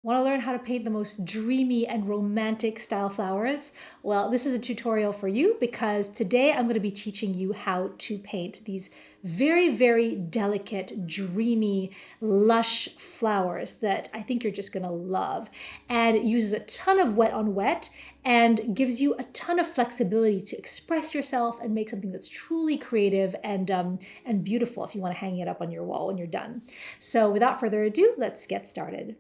Want to learn how to paint the most dreamy and romantic style flowers? Well, this is a tutorial for you because today I'm going to be teaching you how to paint these very, very delicate, dreamy, lush flowers that I think you're just going to love. And it uses a ton of wet on wet and gives you a ton of flexibility to express yourself and make something that's truly creative and beautiful if you want to hang it up on your wall when you're done. So without further ado, let's get started.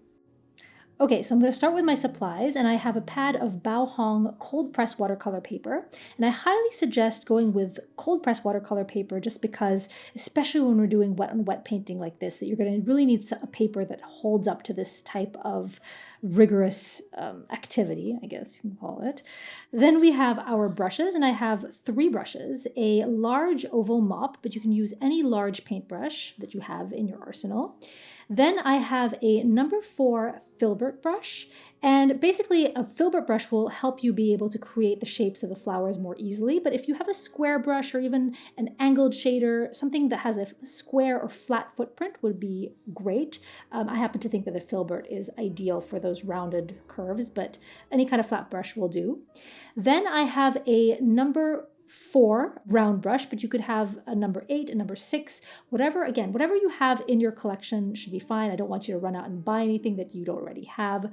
Okay, so I'm going to start with my supplies, and I have a pad of Bao Hong cold press watercolor paper, and I highly suggest going with cold press watercolor paper just because, especially when we're doing wet on wet painting like this, that you're going to really need a paper that holds up to this type of rigorous activity, I guess you can call it. Then we have our brushes, and I have 3 brushes, a large oval mop, but you can use any large paintbrush that you have in your arsenal. Then I have a number 4 filbert brush, and basically a filbert brush will help you be able to create the shapes of the flowers more easily, but if you have a square brush or even an angled shader, something that has a square or flat footprint would be great. I happen to think that the filbert is ideal for those rounded curves, but any kind of flat brush will do. Then I have a number 4 round brush, but you could have a number 8, a number 6, whatever. Again, whatever you have in your collection should be fine. I don't want you to run out and buy anything that you don't already have.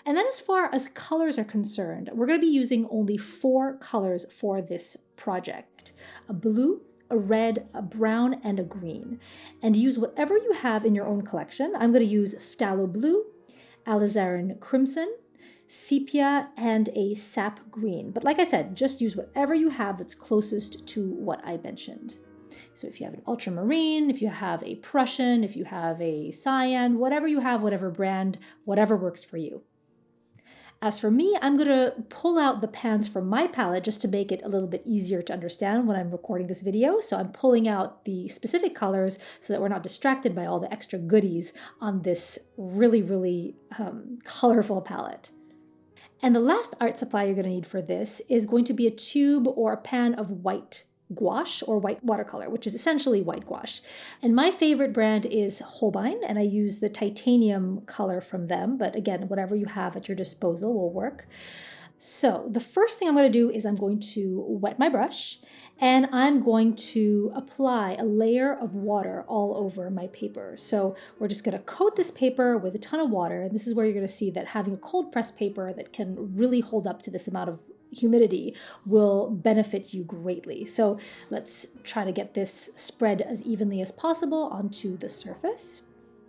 And then as far as colors are concerned, we're going to be using only 4 colors for this project: a blue, a red, a brown, and a green. And use whatever you have in your own collection. I'm going to use phthalo blue, alizarin crimson, sepia, and a sap green. But like I said, just use whatever you have that's closest to what I mentioned. So if you have an ultramarine, if you have a Prussian, if you have a cyan, whatever you have, whatever brand, whatever works for you. As for me, I'm going to pull out the pans from my palette just to make it a little bit easier to understand when I'm recording this video. So I'm pulling out the specific colors so that we're not distracted by all the extra goodies on this really, really colorful palette. And the last art supply you're going to need for this is going to be a tube or a pan of white gouache or white watercolor, which is essentially white gouache. And my favorite brand is Holbein, and I use the titanium color from them. But again, whatever you have at your disposal will work. So the first thing I'm going to do is I'm going to wet my brush, and I'm going to apply a layer of water all over my paper. So we're just going to coat this paper with a ton of water, and this is where you're going to see that having a cold press paper that can really hold up to this amount of humidity will benefit you greatly. So let's try to get this spread as evenly as possible onto the surface.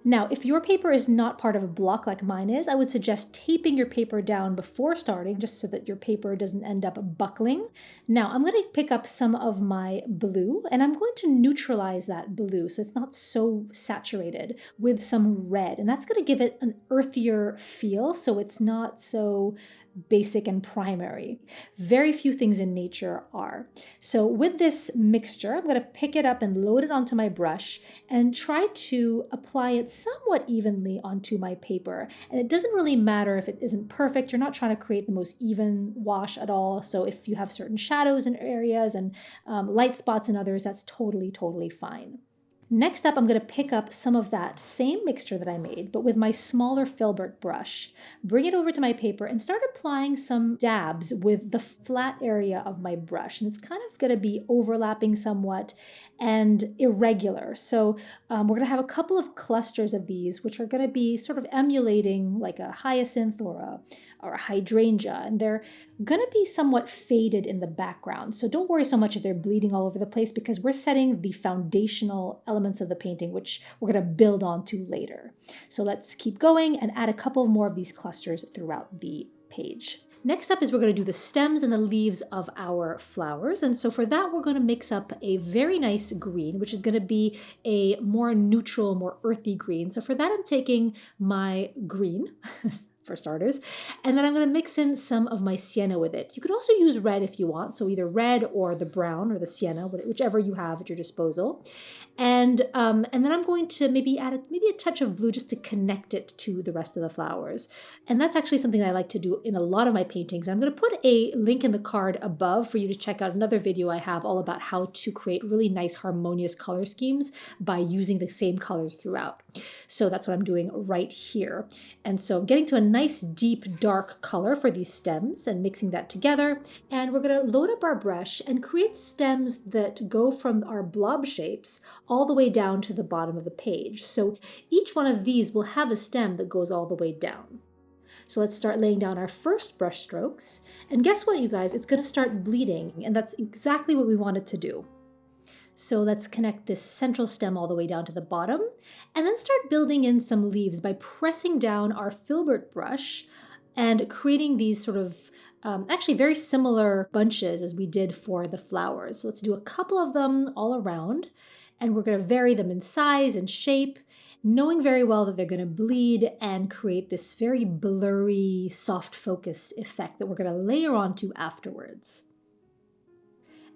Now, if your paper is not part of a block like mine is, I would suggest taping your paper down before starting, just so that your paper doesn't end up buckling. Now, I'm going to pick up some of my blue, and I'm going to neutralize that blue so it's not so saturated with some red, and that's going to give it an earthier feel so it's not so basic and primary. Very few things in nature are. So with this mixture, I'm going to pick it up and load it onto my brush and try to apply it somewhat evenly onto my paper. And it doesn't really matter if it isn't perfect. You're not trying to create the most even wash at all. So if you have certain shadows in areas and light spots in others, that's totally, totally fine. Next up, I'm going to pick up some of that same mixture that I made, but with my smaller filbert brush, bring it over to my paper and start applying some dabs with the flat area of my brush. And it's kind of going to be overlapping somewhat and irregular. So we're going to have a couple of clusters of these, which are going to be sort of emulating like a hyacinth or a hydrangea, and they're going to be somewhat faded in the background. So don't worry so much if they're bleeding all over the place, because we're setting the foundational elements of the painting, which we're going to build onto later. So let's keep going and add a couple more of these clusters throughout the page. Next up is we're going to do the stems and the leaves of our flowers. And so for that, we're going to mix up a very nice green, which is going to be a more neutral, more earthy green. So for that, I'm taking my green, for starters. And then I'm going to mix in some of my sienna with it. You could also use red if you want, so either red or the brown or the sienna, whichever you have at your disposal. And then I'm going to maybe add maybe a touch of blue just to connect it to the rest of the flowers. And that's actually something I like to do in a lot of my paintings. I'm going to put a link in the card above for you to check out another video I have all about how to create really nice harmonious color schemes by using the same colors throughout. So that's what I'm doing right here. And so I'm getting to a nice deep dark color for these stems and mixing that together. And we're going to load up our brush and create stems that go from our blob shapes all the way down to the bottom of the page. So each one of these will have a stem that goes all the way down. So let's start laying down our first brush strokes. And guess what, you guys? It's going to start bleeding, and that's exactly what we want it to do. So let's connect this central stem all the way down to the bottom, and then start building in some leaves by pressing down our filbert brush and creating these sort of actually very similar bunches as we did for the flowers. So let's do a couple of them all around, and we're going to vary them in size and shape, knowing very well that they're going to bleed and create this very blurry, soft focus effect that we're going to layer onto afterwards.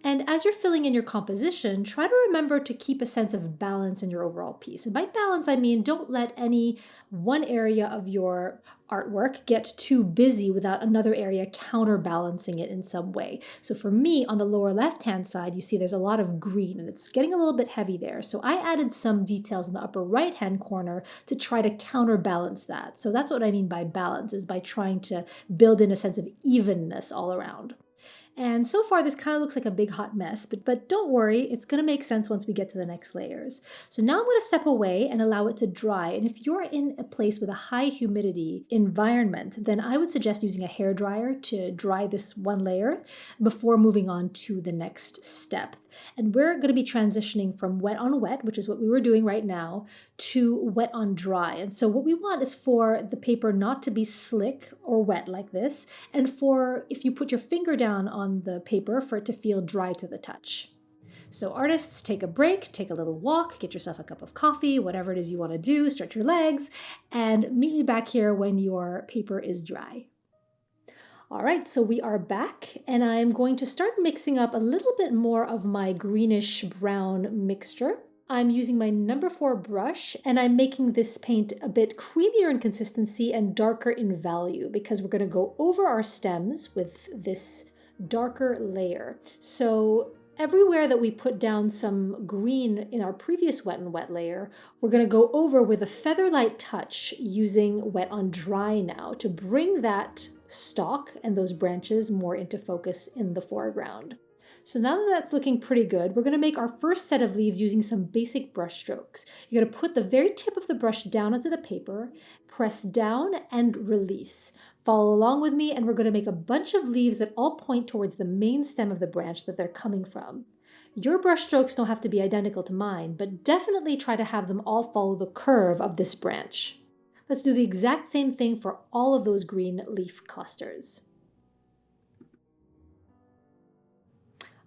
And as you're filling in your composition, try to remember to keep a sense of balance in your overall piece. And by balance, I mean don't let any one area of your artwork get too busy without another area counterbalancing it in some way. So for me, on the lower left-hand side, you see there's a lot of green and it's getting a little bit heavy there. So I added some details in the upper right-hand corner to try to counterbalance that. So that's what I mean by balance, is by trying to build in a sense of evenness all around. And so far, this kind of looks like a big hot mess, but don't worry, it's going to make sense once we get to the next layers. So now I'm going to step away and allow it to dry. And if you're in a place with a high humidity environment, then I would suggest using a hairdryer to dry this one layer before moving on to the next step. And we're going to be transitioning from wet on wet, which is what we were doing right now, to wet on dry. And so what we want is for the paper not to be slick or wet like this, and for, if you put your finger down on the paper, for it to feel dry to the touch. So artists, take a break, take a little walk, get yourself a cup of coffee, whatever it is you want to do, stretch your legs, and meet me back here when your paper is dry. All right, so we are back, and I'm going to start mixing up a little bit more of my greenish brown mixture. I'm using my number 4 brush, and I'm making this paint a bit creamier in consistency and darker in value because we're going to go over our stems with this darker layer. So everywhere that we put down some green in our previous wet and wet layer, we're going to go over with a featherlight touch using wet on dry now to bring that stalk and those branches more into focus in the foreground. So now that that's looking pretty good, we're going to make our first set of leaves using some basic brush strokes. You're going to put the very tip of the brush down onto the paper, press down and release. Follow along with me, and we're going to make a bunch of leaves that all point towards the main stem of the branch that they're coming from. Your brush strokes don't have to be identical to mine, but definitely try to have them all follow the curve of this branch. Let's do the exact same thing for all of those green leaf clusters.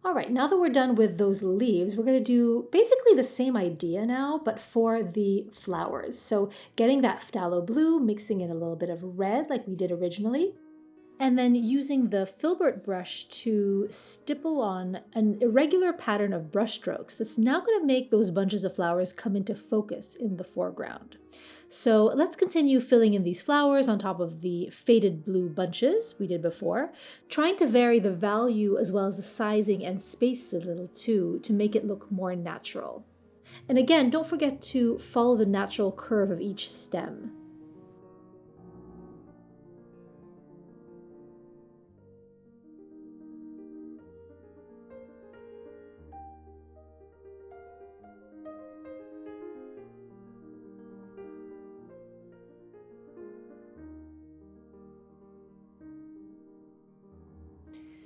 All right, now that we're done with those leaves, we're going to do basically the same idea now, but for the flowers. So getting that phthalo blue, mixing in a little bit of red like we did originally, and then using the filbert brush to stipple on an irregular pattern of brush strokes that's now going to make those bunches of flowers come into focus in the foreground. So let's continue filling in these flowers on top of the faded blue bunches we did before, trying to vary the value as well as the sizing and spaces a little too to make it look more natural. And again, don't forget to follow the natural curve of each stem.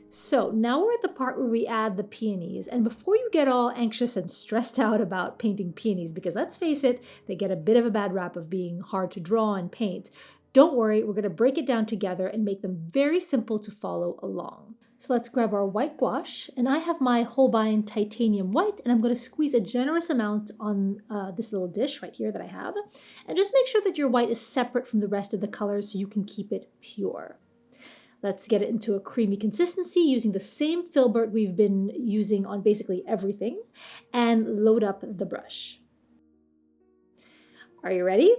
So now we're at the part where we add the peonies, and before you get all anxious and stressed out about painting peonies, because let's face it, they get a bit of a bad rap of being hard to draw and paint, Don't worry, we're going to break it down together and make them very simple to follow along. So let's grab our white gouache, and I have my Holbein titanium white, and I'm going to squeeze a generous amount on this little dish right here that I have. And just make sure that your white is separate from the rest of the colors so you can keep it pure. Let's get it into a creamy consistency using the same filbert we've been using on basically everything, and load up the brush. Are you ready?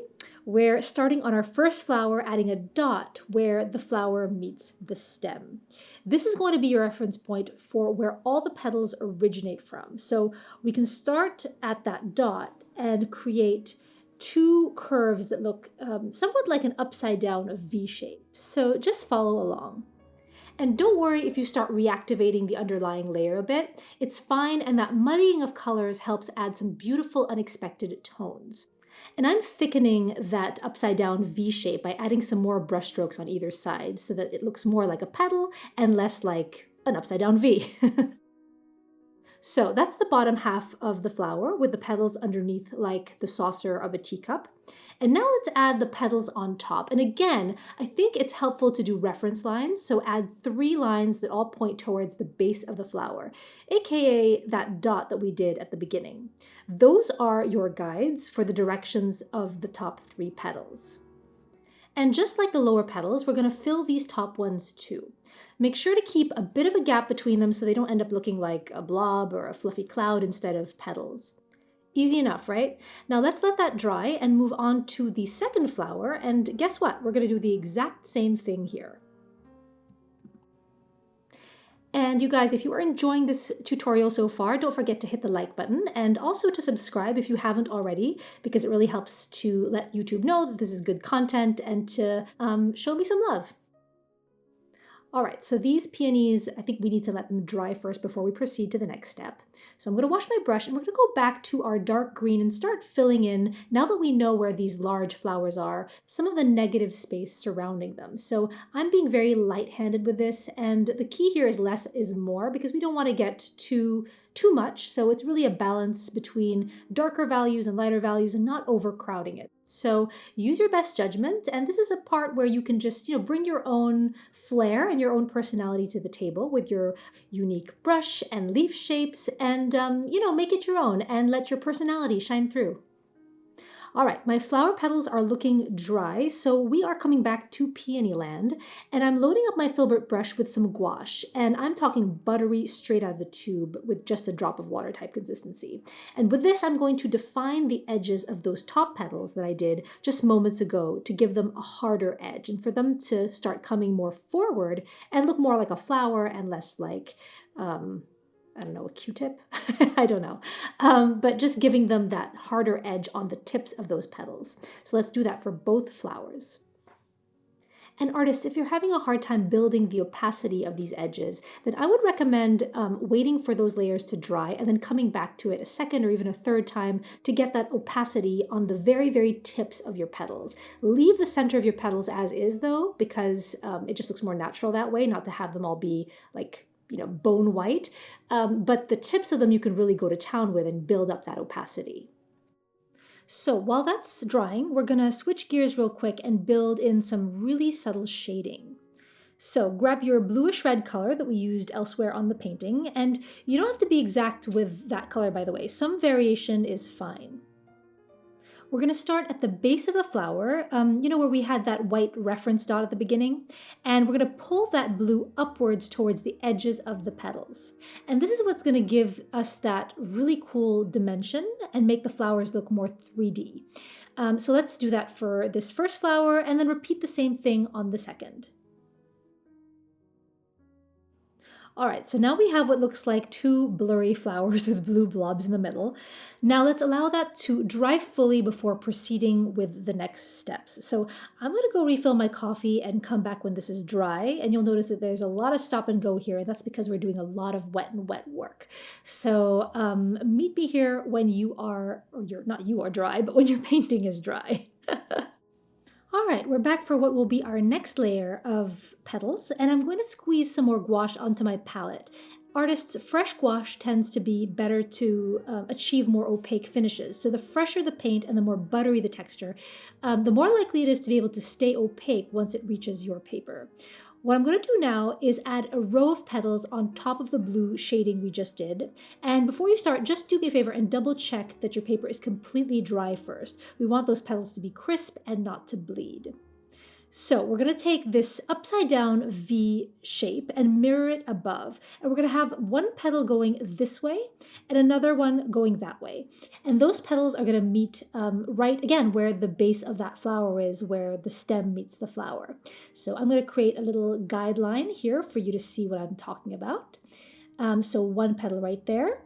We're starting on our first flower, adding a dot where the flower meets the stem. This is going to be your reference point for where all the petals originate from. So we can start at that dot and create two curves that look somewhat like an upside down V shape. So just follow along. And don't worry if you start reactivating the underlying layer a bit. It's fine, and that muddying of colors helps add some beautiful unexpected tones. And I'm thickening that upside down V shape by adding some more brush strokes on either side so that it looks more like a petal and less like an upside down V. So that's the bottom half of the flower with the petals underneath like the saucer of a teacup. And now let's add the petals on top. And again, I think it's helpful to do reference lines. So add 3 lines that all point towards the base of the flower, aka that dot that we did at the beginning. Those are your guides for the directions of the top 3 petals. And just like the lower petals, we're going to fill these top ones too. Make sure to keep a bit of a gap between them so they don't end up looking like a blob or a fluffy cloud instead of petals. Easy enough, right? Now let's let that dry and move on to the second flower, and guess what? We're going to do the exact same thing here. And you guys, if you are enjoying this tutorial so far, don't forget to hit the like button and also to subscribe if you haven't already, because it really helps to let YouTube know that this is good content and to show me some love. All right, so these peonies, I think we need to let them dry first before we proceed to the next step. So I'm going to wash my brush and we're going to go back to our dark green and start filling in, now that we know where these large flowers are, some of the negative space surrounding them. So I'm being very light-handed with this, and the key here is less is more because we don't want to get too much. So it's really a balance between darker values and lighter values and not overcrowding it. So use your best judgment, and this is a part where you can just, bring your own flair and your own personality to the table with your unique brush and leaf shapes, and make it your own and let your personality shine through. All right, my flower petals are looking dry, so we are coming back to peony land, and I'm loading up my filbert brush with some gouache, and I'm talking buttery straight out of the tube with just a drop of water type consistency. And with this, I'm going to define the edges of those top petals that I did just moments ago to give them a harder edge and for them to start coming more forward and look more like a flower and less like I don't know, a Q-tip? I don't know. But just giving them that harder edge on the tips of those petals. So let's do that for both flowers. And artists, if you're having a hard time building the opacity of these edges, then I would recommend waiting for those layers to dry and then coming back to it a second or even a third time to get that opacity on the very, very tips of your petals. Leave the center of your petals as is though, because it just looks more natural that way, not to have them all be like bone white, but the tips of them you can really go to town with and build up that opacity. So while that's drying, we're gonna switch gears real quick and build in some really subtle shading. So grab your bluish red color that we used elsewhere on the painting, and you don't have to be exact with that color, by the way. Some variation is fine. We're going to start at the base of the flower, where we had that white reference dot at the beginning, and we're going to pull that blue upwards towards the edges of the petals. And this is what's going to give us that really cool dimension and make the flowers look more 3D. So let's do that for this first flower and then repeat the same thing on the second. All right, so now we have what looks like 2 blurry flowers with blue blobs in the middle. Now let's allow that to dry fully before proceeding with the next steps. So I'm gonna go refill my coffee and come back when this is dry, and you'll notice that there's a lot of stop and go here, and that's because we're doing a lot of wet work. So meet me here when you are, not you are dry, but when your painting is dry. All right, we're back for what will be our next layer of petals, and I'm going to squeeze some more gouache onto my palette. artists, fresh gouache tends to be better to achieve more opaque finishes. So the fresher the paint and the more buttery the texture, the more likely it is to be able to stay opaque once it reaches your paper. What I'm going to do now is add a row of petals on top of the blue shading we just did. And before you start, just do me a favor and double check that your paper is completely dry first. We want those petals to be crisp and not to bleed. So we're going to take this upside down V shape and mirror it above. And we're going to have one petal going this way and another one going that way. And those petals are going to meet right again where the base of that flower is, where the stem meets the flower. So I'm going to create a little guideline here for you to see what I'm talking about. So one petal right there.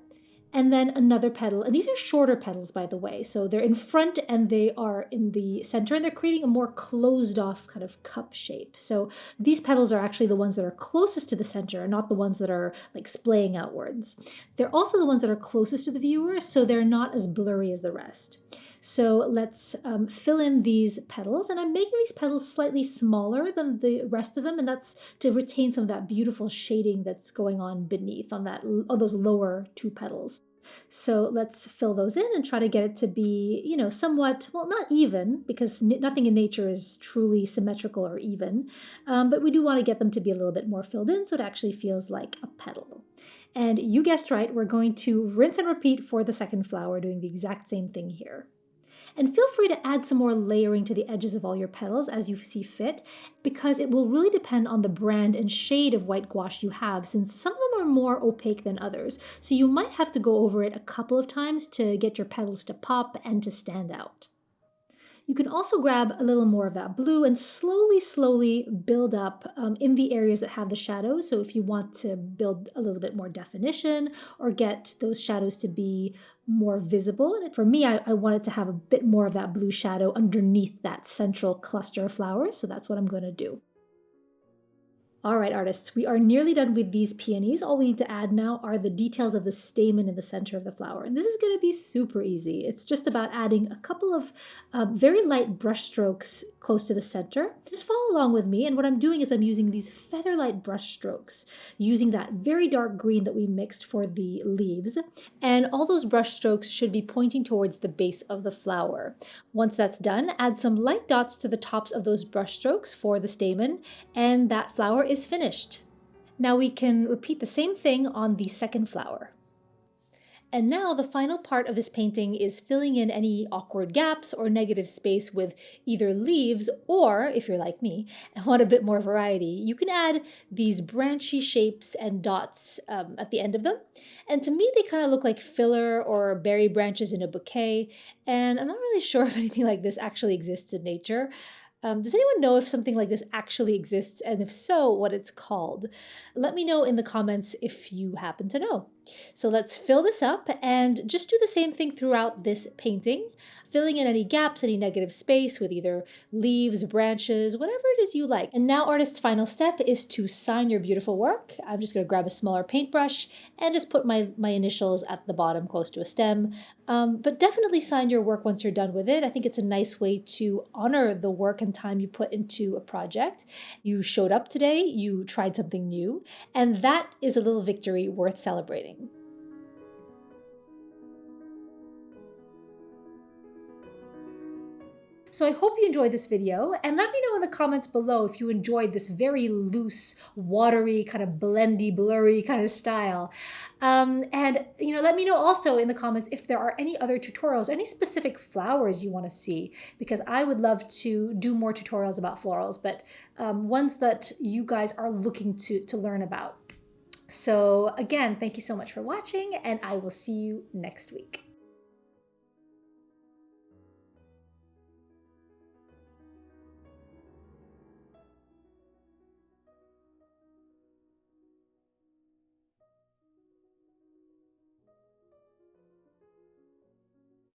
And then another petal, and these are shorter petals, by the way. So they're in front and they are in the center, and they're creating a more closed off kind of cup shape. So these petals are actually the ones that are closest to the center, not the ones that are like splaying outwards. They're also the ones that are closest to the viewer, so they're not as blurry as the rest. So let's fill in these petals, and I'm making these petals slightly smaller than the rest of them, and that's to retain some of that beautiful shading that's going on beneath on those lower two petals. So let's fill those in and try to get it to be, somewhat, well, not even, because nothing in nature is truly symmetrical or even, but we do want to get them to be a little bit more filled in so it actually feels like a petal. And you guessed right, we're going to rinse and repeat for the second flower, doing the exact same thing here. And feel free to add some more layering to the edges of all your petals as you see fit, because it will really depend on the brand and shade of white gouache you have, since some of them are more opaque than others. So you might have to go over it a couple of times to get your petals to pop and to stand out. You can also grab a little more of that blue and slowly build up in the areas that have the shadows. So if you want to build a little bit more definition or get those shadows to be more visible, and for me, I wanted to have a bit more of that blue shadow underneath that central cluster of flowers. So that's what I'm going to do. All right, artists, we are nearly done with these peonies. All we need to add now are the details of the stamen in the center of the flower. And this is going to be super easy. It's just about adding a couple of very light brush strokes close to the center. Just follow along with me. And what I'm doing is I'm using these feather-light brush strokes, using that very dark green that we mixed for the leaves. And all those brush strokes should be pointing towards the base of the flower. Once that's done, add some light dots to the tops of those brush strokes for the stamen, and that flower is finished. Now we can repeat the same thing on the second flower. And now the final part of this painting is filling in any awkward gaps or negative space with either leaves, or if you're like me and want a bit more variety, you can add these branchy shapes and dots at the end of them. And to me, they kind of look like filler or berry branches in a bouquet. And I'm not really sure if anything like this actually exists in nature. Does anyone know if something like this actually exists, and if so, what it's called? Let me know in the comments if you happen to know. So let's fill this up and just do the same thing throughout this painting, filling in any gaps, any negative space with either leaves, branches, whatever it is you like. And now, artist's final step is to sign your beautiful work. I'm just going to grab a smaller paintbrush and just put my initials at the bottom close to a stem. But definitely sign your work once you're done with it. I think it's a nice way to honor the work and time you put into a project. You showed up today, you tried something new, and that is a little victory worth celebrating. So I hope you enjoyed this video, and let me know in the comments below if you enjoyed this very loose, watery, kind of blendy, blurry kind of style. And let me know also in the comments if there are any other tutorials, any specific flowers you want to see, because I would love to do more tutorials about florals, but ones that you guys are looking to learn about. So again, thank you so much for watching, and I will see you next week.